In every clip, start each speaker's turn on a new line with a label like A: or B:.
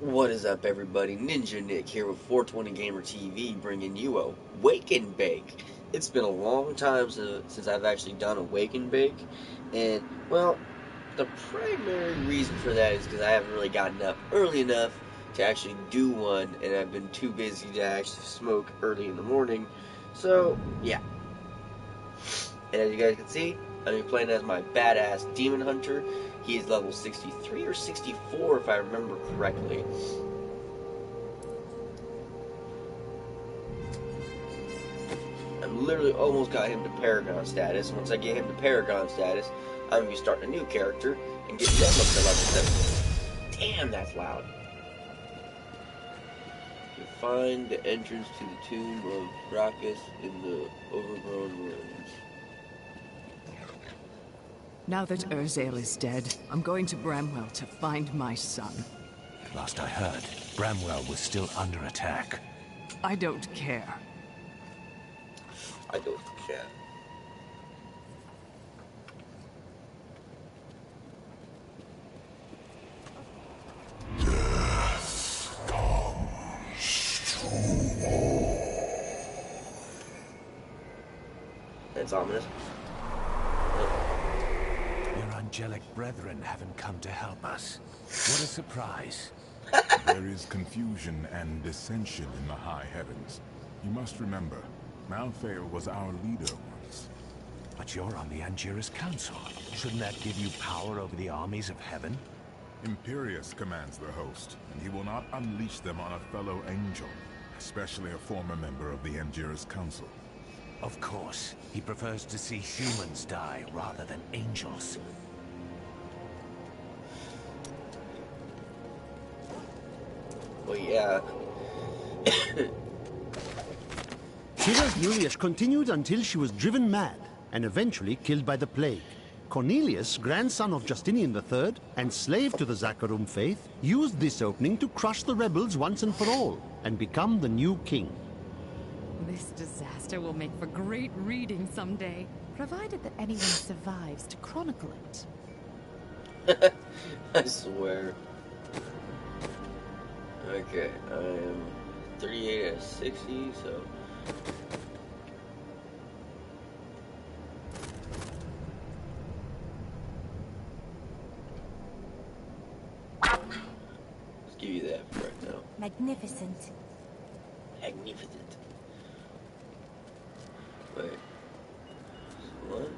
A: What is up, everybody? Ninja Nick here with 420 Gamer TV, bringing you a Wake and Bake. It's been a long time since I've actually done a Wake and Bake, and well, the primary reason for that is because I haven't really gotten up early enough to actually do one, and I've been too busy to actually smoke early in the morning. So yeah, and as you guys can see, I'm playing as my badass demon hunter. He is level 63 or 64 if I remember correctly. I'm literally almost got him to Paragon status. Once I get him to Paragon status, I'm going to be starting a new character and get them up to level 7. Damn, that's loud. You find the entrance to the tomb of Brachus in the overgrown ruins.
B: Now that Urzael is dead, I'm going to Bramwell to find my son.
C: Last I heard, Bramwell was still under attack.
B: I don't care.
A: I don't care. That's ominous.
C: Your angelic brethren haven't come to help us. What a surprise.
D: There is confusion and dissension in the high heavens. You must remember, Malfail was our leader once.
C: But you're on the Angiras Council. Shouldn't that give you power over the armies of heaven?
D: Imperius commands the host, and he will not unleash them on a fellow angel, especially a former member of the Angiras Council.
C: Of course. He prefers to see humans die rather than angels.
A: Well, yeah.
E: Tyr's Julius continued until she was driven mad and eventually killed by the plague. Cornelius, grandson of Justinian III and slave to the Zakharum faith, used this opening to crush the rebels once and for all and become the new king.
F: This disaster will make for great reading someday, provided that anyone survives to chronicle it.
A: I swear. Okay, I am 38 out of 60, so... Let's give you that for right now.
G: Magnificent.
A: Magnificent. Wait. What?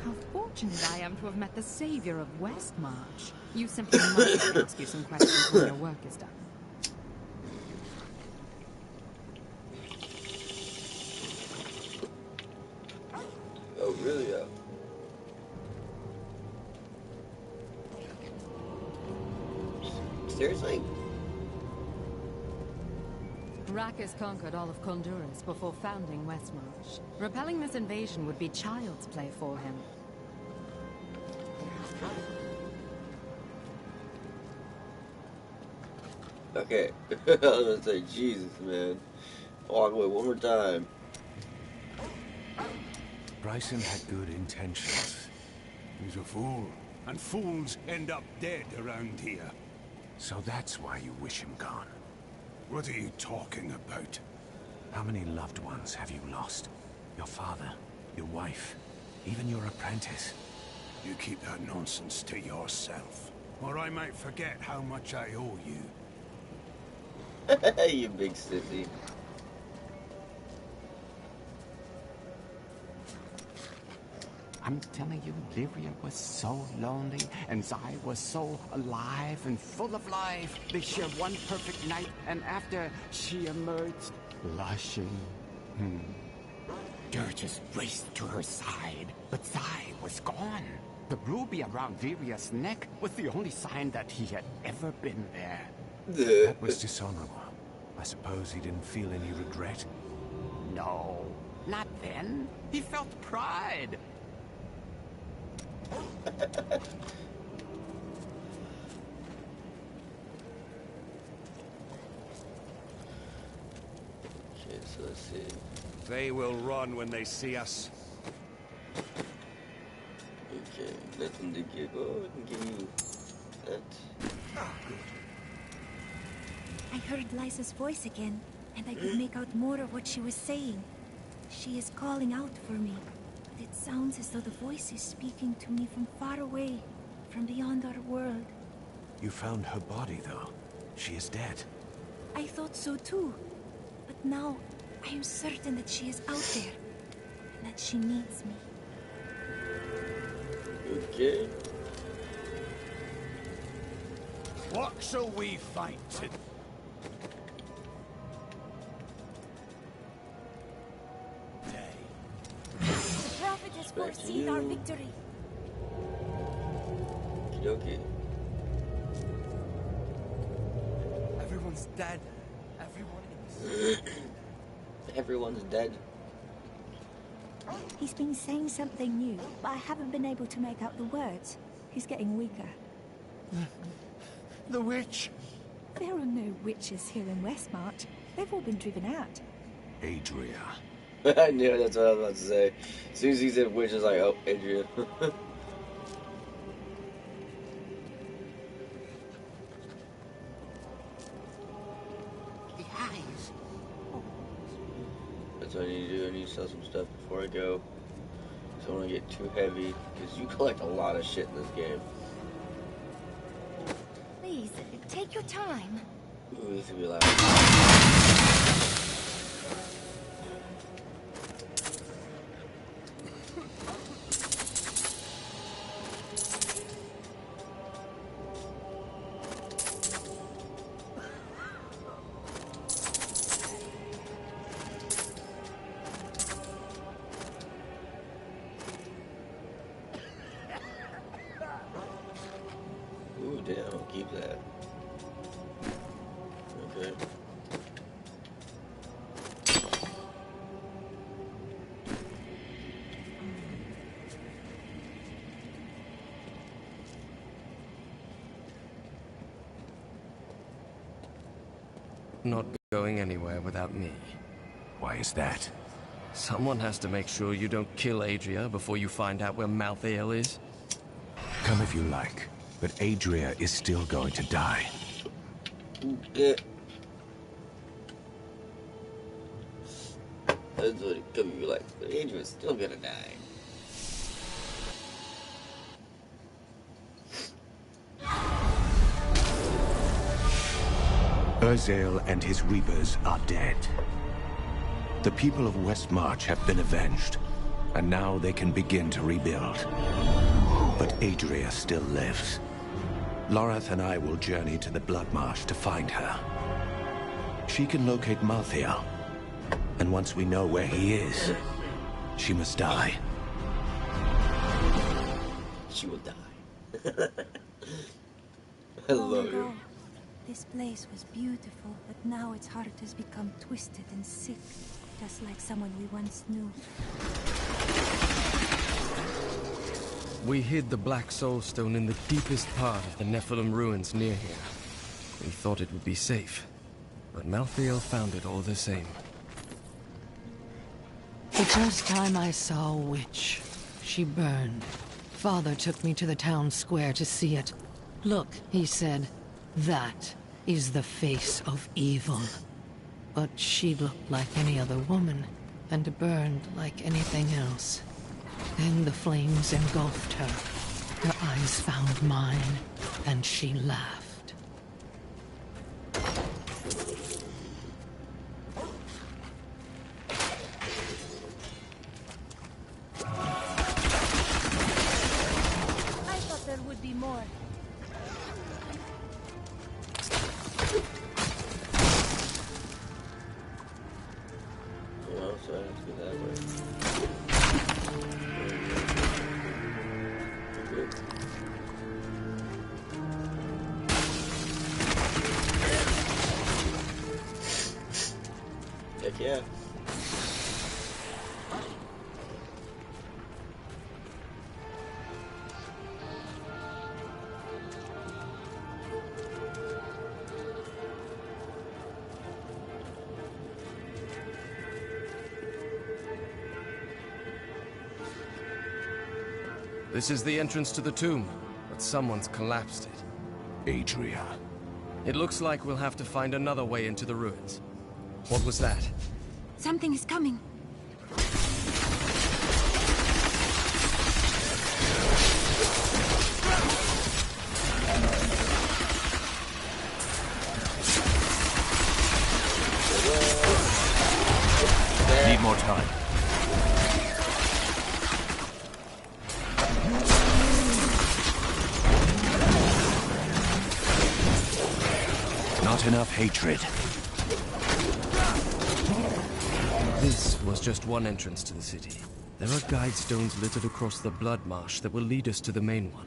F: How fortunate I am to have met the savior of Westmarch. You simply must ask you some questions when your work is done.
A: Oh, really? Seriously?
F: Brachus conquered all of Honduras before founding Westmarch. Repelling this invasion would be child's play for him.
A: Okay. I was gonna say, Jesus, man. Walk away one more time.
C: Bryson had good intentions.
H: He's a fool, and fools end up dead around here.
C: So that's why you wish him gone.
H: What are you talking about?
C: How many loved ones have you lost? Your father, your wife, even your apprentice.
H: You keep that nonsense to yourself, or I might forget how much I owe you.
A: You big sissy.
I: I'm telling you, Lyria was so lonely, and Zai was so alive and full of life. They shared one perfect night, and after she emerged, blushing. Dirges raced to her side, but Zai was gone. The ruby around Lyria's neck was the only sign that he had ever been there.
C: That was dishonorable. I suppose he didn't feel any regret?
I: No, not then. He felt pride.
A: Okay, so let's see.
H: They will run when they see us.
A: Okay, nothing to give. Oh, I can give you that.
G: I heard Liza's voice again, and I could make out more of what she was saying. She is calling out for me, but it sounds as though the voice is speaking to me from far away, from beyond our world.
C: You found her body, though. She is dead.
G: I thought so too, but now I am certain that she is out there, and that she needs me.
A: Okay.
H: What shall we fight today?
G: The Prophet has foreseen our victory.
A: Okay.
J: Everyone's dead. Everyone is.
A: Everyone's dead.
G: He's been saying something new, but I haven't been able to make out the words. He's getting weaker.
H: The witch?
G: There are no witches here in Westmart. They've all been driven out.
C: Adria.
A: I knew that's what I was about to say. As soon as he said witch, I was like, oh, Adrian. That's what I need to do. I need to sell some stuff before I go. So I don't want to get too heavy, because you collect a lot of shit in this game.
G: Please, take your time.
A: Ooh, this will be loud. Ooh, damn, I'll keep that. Okay.
J: Not going anywhere without me.
C: Why is that?
J: Someone has to make sure you don't kill Adria before you find out where Malthael is.
C: Come if you like, but Adria is still going to die.
A: Ooh, yeah. That's what it could be like. But Adrian's still gonna die.
C: Urzael and his Reapers are dead. The people of West March have been avenged, and now they can begin to rebuild. But Adria still lives. Lorath and I will journey to the Blood Marsh to find her. She can locate Malthael, and once we know where he is, she must die.
A: She will die. I love you.
G: This place was beautiful, but now its heart has become twisted and sick, just like someone we once knew.
J: We hid the Black Soul Stone in the deepest part of the Nephilim ruins near here. We thought it would be safe, but Malthael found it all the same.
B: The first time I saw a witch, she burned. Father took me to the town square to see it. Look, he said, that is the face of evil. But she looked like any other woman, and burned like anything else. Then the flames engulfed her. Her eyes found mine, and she laughed.
G: I thought there would be more.
A: Oh, so I have to go that way. Good. Heck yeah.
J: This is the entrance to the tomb, but someone's collapsed it.
C: Adria.
J: It looks like we'll have to find another way into the ruins. What was that?
G: Something is coming.
C: Need more time. Not enough hatred.
J: This was just one entrance to the city. There are guide stones littered across the blood marsh that will lead us to the main one.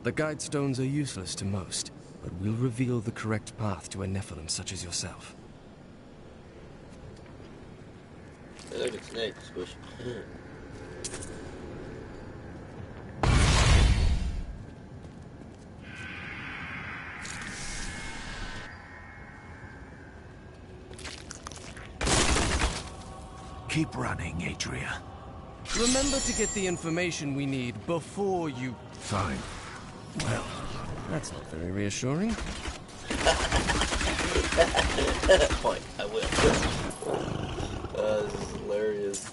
J: The guide stones are useless to most, but will reveal the correct path to a Nephilim such as yourself.
A: Hey, look, it's Snake. Squish.
C: Keep running, Adria.
J: Remember to get the information we need before you...
C: Fine.
J: Well, that's not very reassuring.
A: Point. I will. This is hilarious.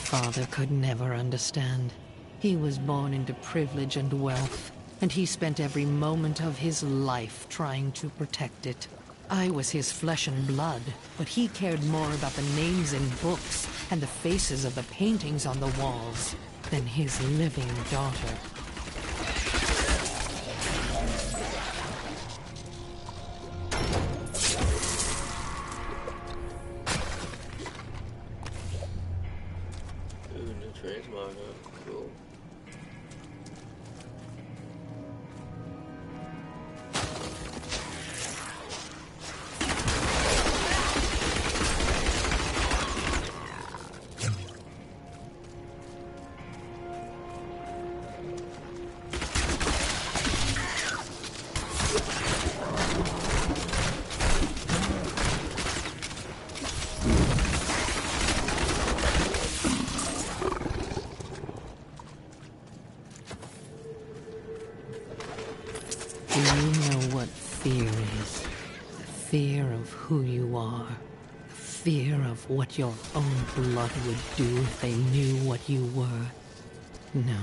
B: Father could never understand. He was born into privilege and wealth, and he spent every moment of his life trying to protect it. I was his flesh and blood, but he cared more about the names in books and the faces of the paintings on the walls than his living daughter.
A: Cool.
B: Do you know what fear is? The fear of who you are. The fear of what your own blood would do if they knew what you were. No,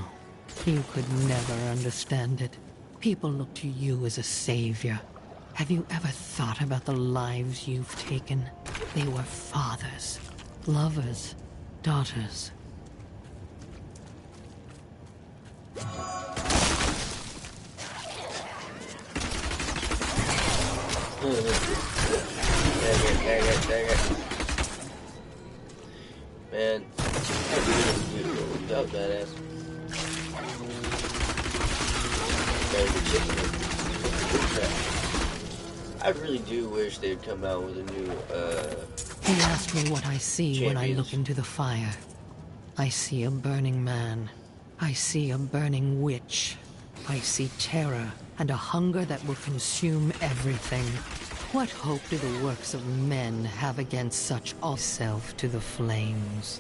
B: you could never understand it. People look to you as a savior. Have you ever thought about the lives you've taken? They were fathers, lovers, daughters.
A: Dang it. Man, that was badass. I really do wish they'd come out with a new,
B: He asked me what I see when I
A: champions.
B: look into the fire. I see a burning man. I see a burning witch. I see terror and a hunger that will consume everything. What hope do the works of men have against such all self to the flames?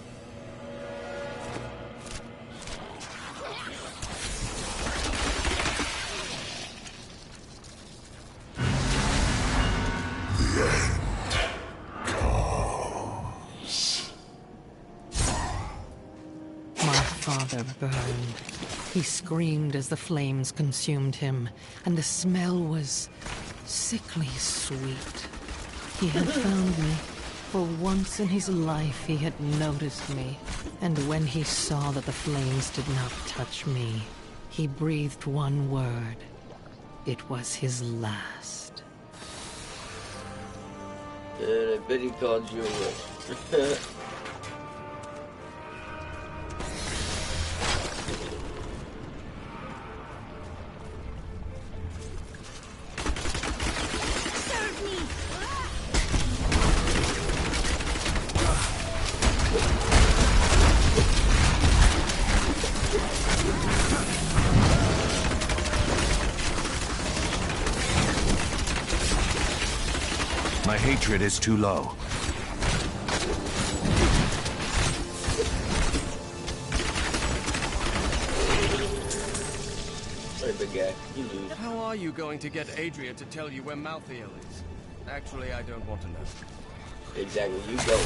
B: My father burned. He screamed as the flames consumed him, and the smell was sickly sweet. He had found me. For once in his life he had noticed me, and when he saw that the flames did not touch me, he breathed one word. It was his last.
A: and I bet he called you a witch.
C: hatred is too low.
A: Sorry, big guy. You lose.
J: How are you going to get Adria to tell you where Malthael is? Actually, I don't want to know.
A: Exactly. You go.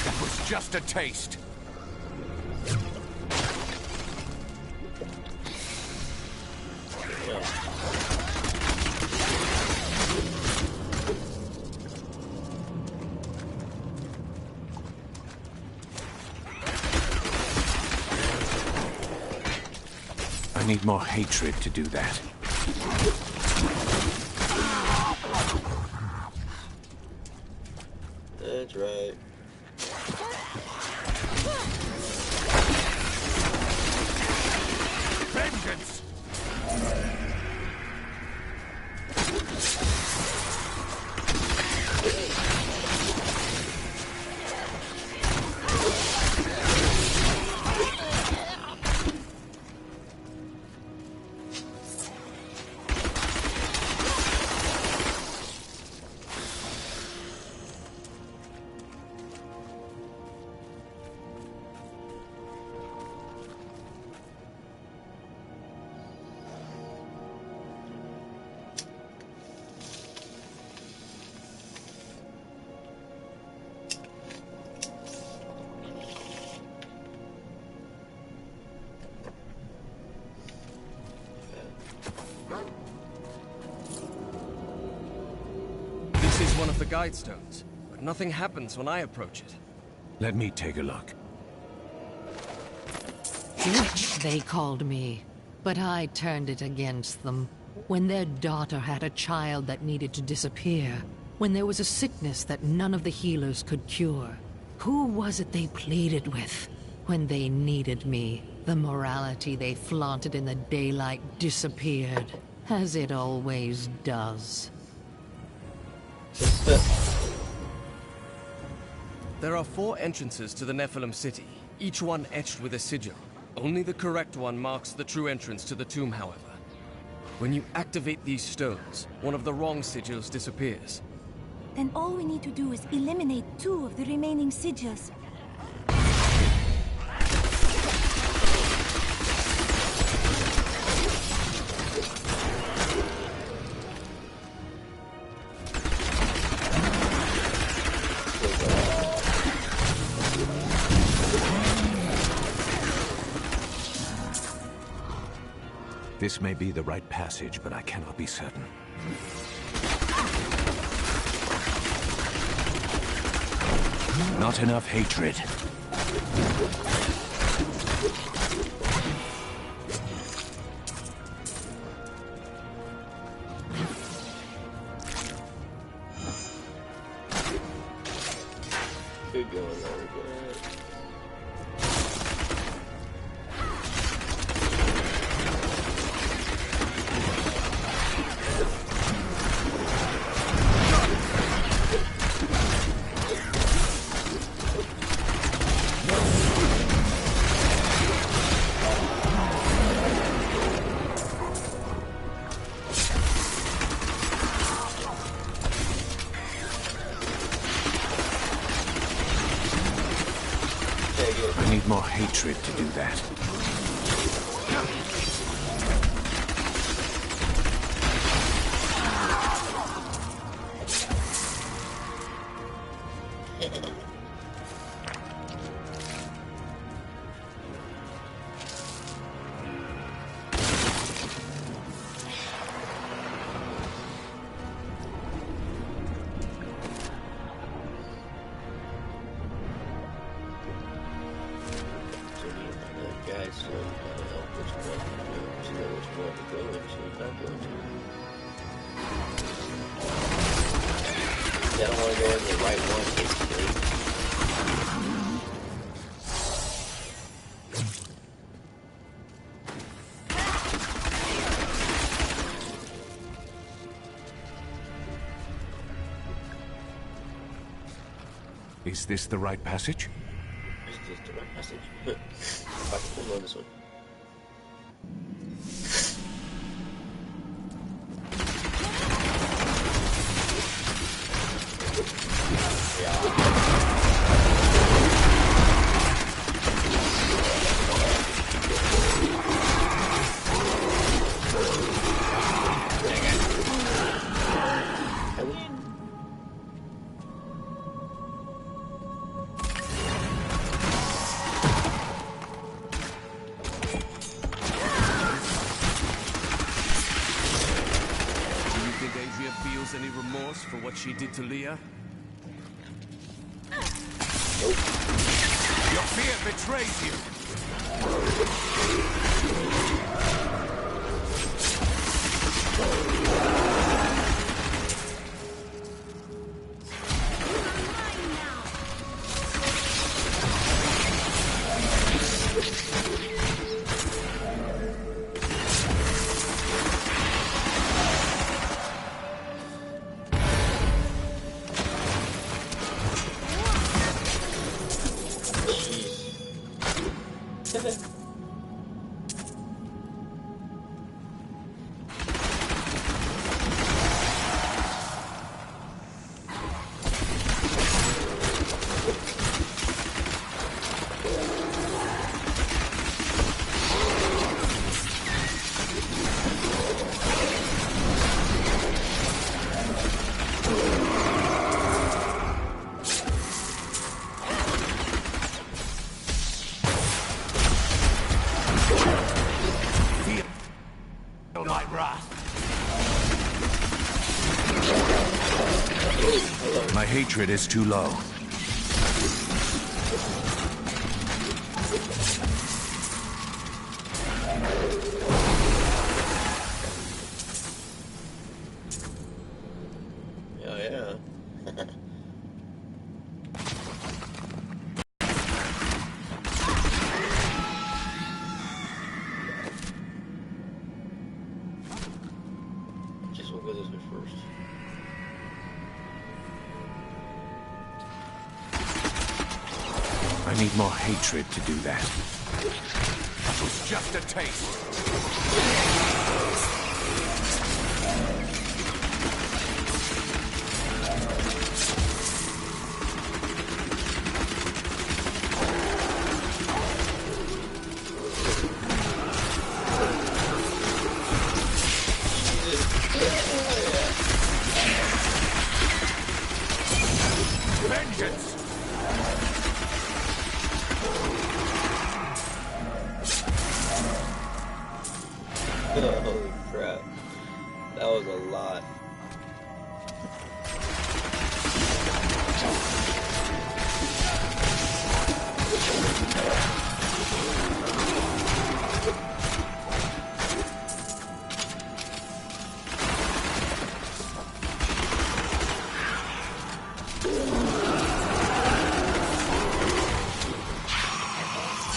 C: That was just a taste. I need more hatred to do that.
A: That's right.
C: Vengeance!
J: This is one of the guide stones, but nothing happens when I approach it.
C: Let me take a look.
B: Witch, they called me. But I turned it against them. When their daughter had a child that needed to disappear. When there was a sickness that none of the healers could cure. Who was it they pleaded with? When they needed me, the morality they flaunted in the daylight disappeared. As it always does.
J: There are 4 entrances to the Nephilim city, each one etched with a sigil. Only the correct one marks the true entrance to the tomb, however. When you activate these stones, one of the wrong sigils disappears.
G: Then all we need to do is eliminate 2 of the remaining sigils.
C: This may be the right passage, but I cannot be certain. Not enough hatred.
A: Good going, very good.
C: I need more hatred to do that.
A: Guys, so gotta help which one to know which one to go into, not go into. Yeah, I don't want to go in the right one, basically.
C: Is this the right passage?
A: Is this the right passage? I can pull on this one.
J: Any remorse for what she did to Leah?
H: Your fear betrays you.
C: My hatred is too low.
A: Oh, yeah. Guess we'll go this way first.
C: I need more hatred to do that.
H: It's just a taste. Vengeance!
A: Holy crap. That was a lot.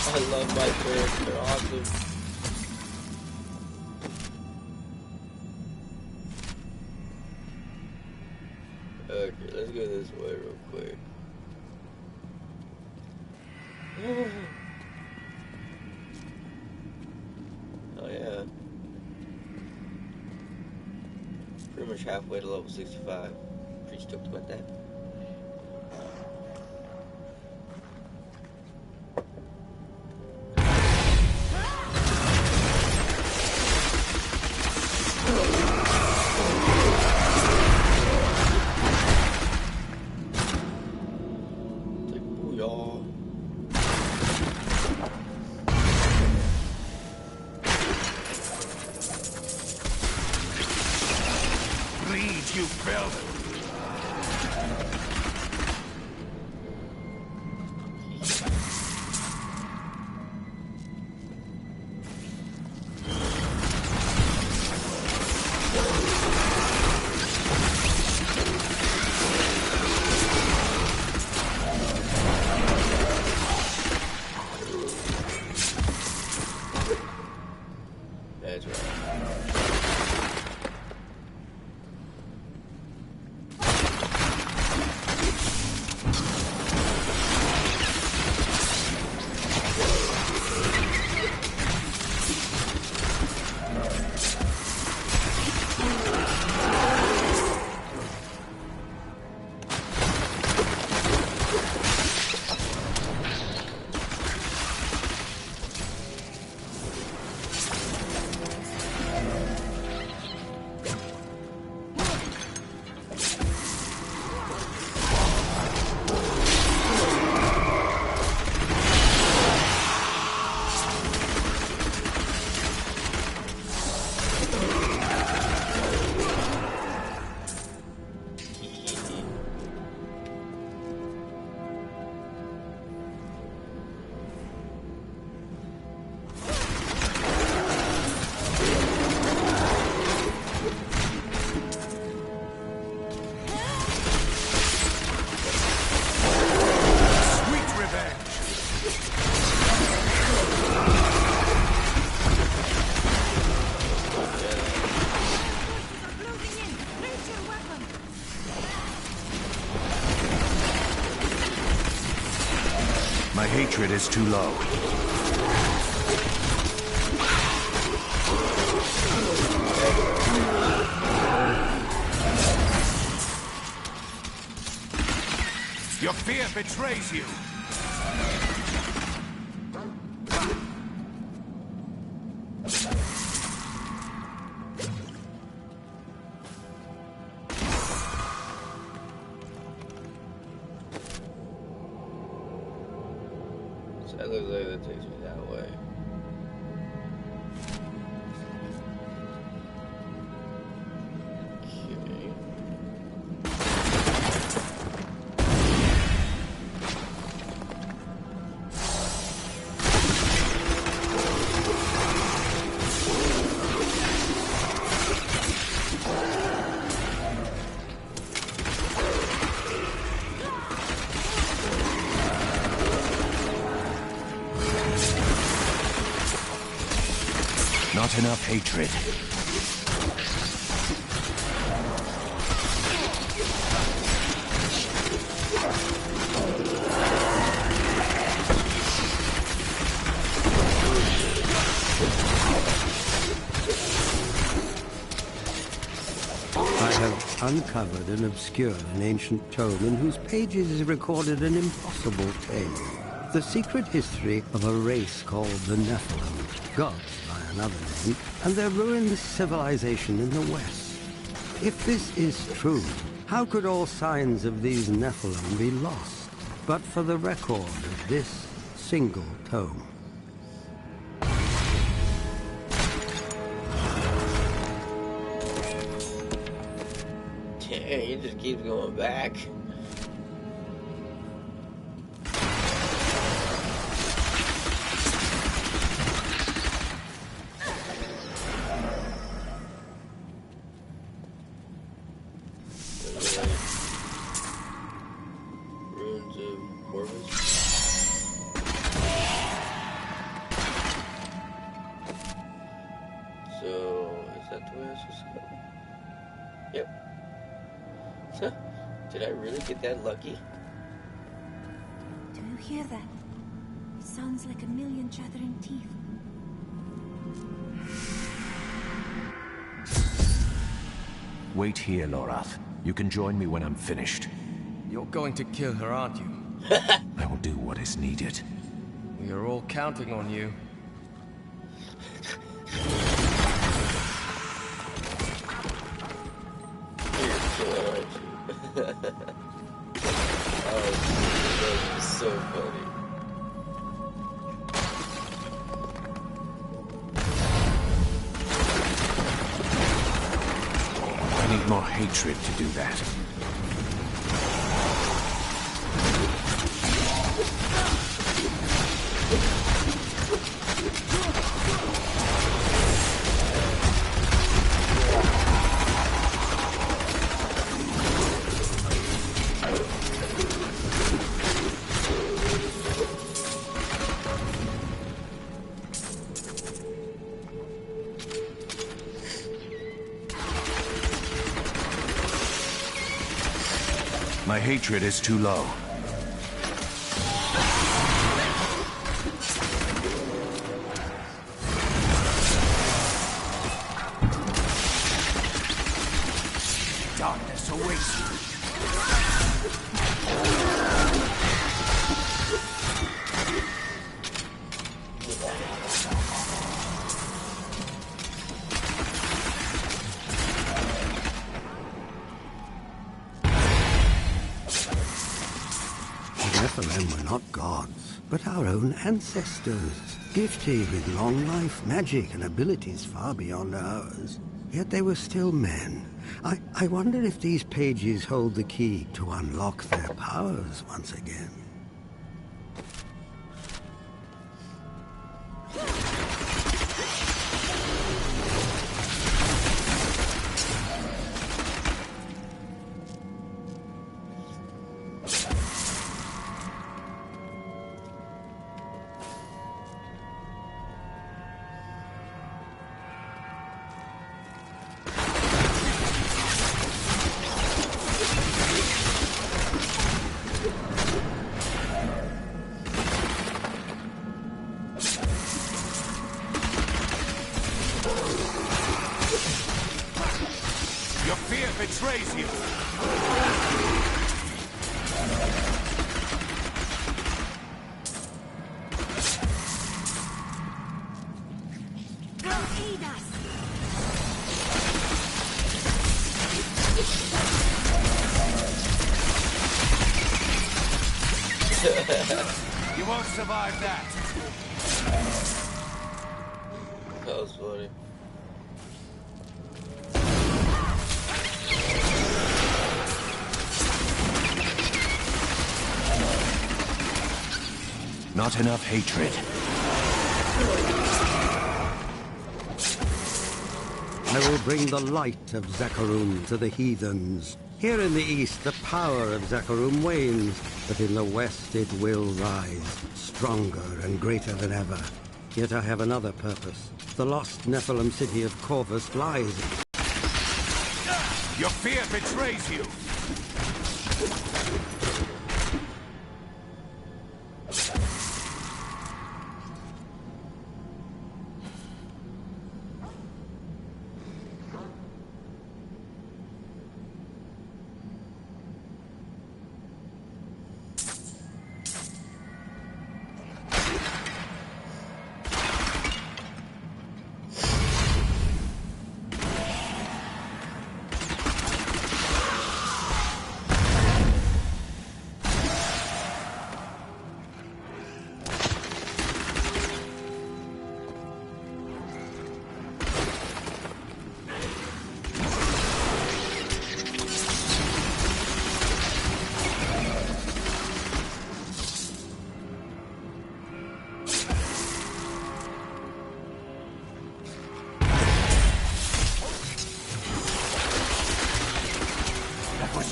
A: I love my turrets, they're awesome. Okay, let's go this way real quick. Oh yeah. Pretty much halfway to level 65. Pretty stoked about that.
H: You failed it.
C: My hatred is too low.
H: Your fear betrays you.
A: So that looks like that takes me that way. Okay.
C: Not enough hatred.
K: I have uncovered and obscured an ancient tome in whose pages is recorded an impossible tale. The secret history of a race called the Nephilim, gods by another name, and their ruined civilization in the West. If this is true, how could all signs of these Nephilim be lost, but for the record of this single tome?
A: Dang, it just keeps going back. Ruins of Corvus. So, is that the way I supposed to go? Yep. Huh. Did I really get that lucky?
G: Do you hear that? It sounds like a million chattering teeth.
C: Wait here, Lorath. You can join me when I'm finished.
J: You're going to kill her, aren't you?
C: I will do what is needed.
J: We are all counting on you.
A: Oh, so funny.
C: I need more hatred to do that. My hatred is too low.
H: Darkness awaits you.
K: Nephilim were not gods, but our own ancestors, gifted with long life, magic, and abilities far beyond ours. Yet they were still men. I wonder if these pages hold the key to unlock their powers once again.
H: betrays you!
G: Come aid us!
H: You won't survive that!
A: That was funny.
C: Not enough hatred.
K: I will bring the light of Zakarum to the heathens. Here in the east, the power of Zakarum wanes, but in the west it will rise, stronger and greater than ever. Yet I have another purpose. The lost Nephilim city of Corvus lies.
H: Your fear betrays you!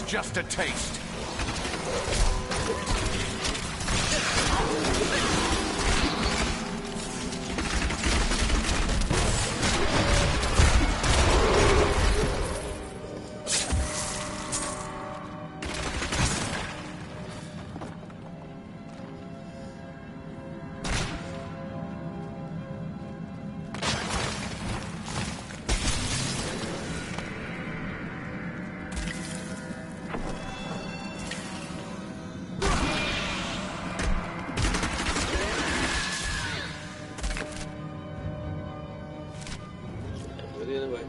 H: Just a taste.
A: The other way.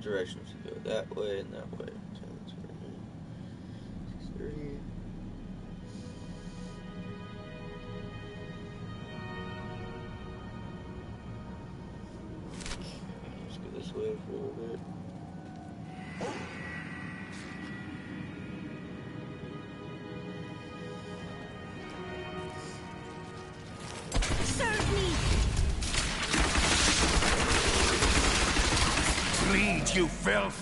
A: directions to go. That way and that way. So that's right here. 6:30. Let's go this way for a little bit.
G: Serve me!
H: Bleed, you filth!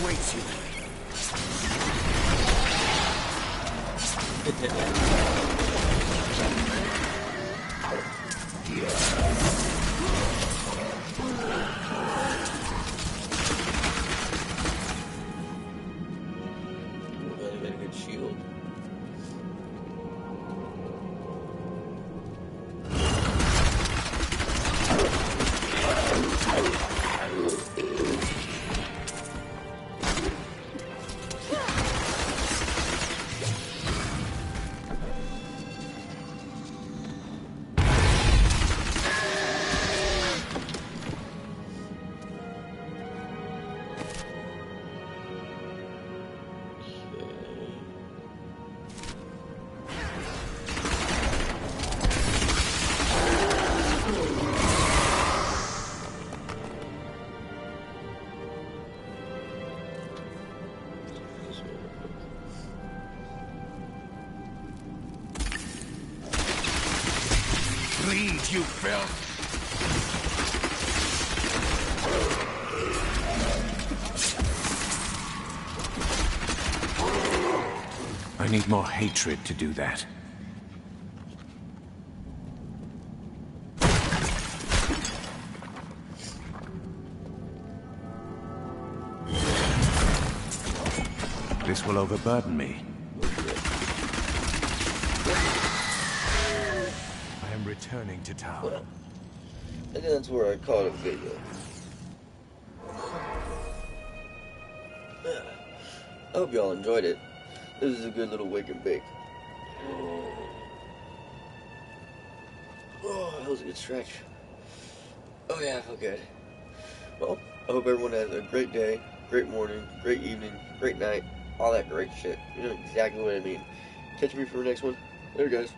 H: Awaits you.
A: Gotta get a good shield.
H: Bleed, you filth!
C: I need more hatred to do that. This will overburden me.
H: I am returning to town.
A: Well, I think that's where I call it a video. I hope y'all enjoyed it. This is a good little wake and bake. Oh, that was a good stretch. Oh yeah, I feel good. Well, I hope everyone has a great day, great morning, great evening, great night, all that great shit. You know exactly what I mean. Catch me for the next one. Later, guys.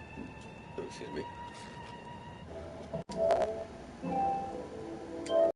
A: Oh, excuse me.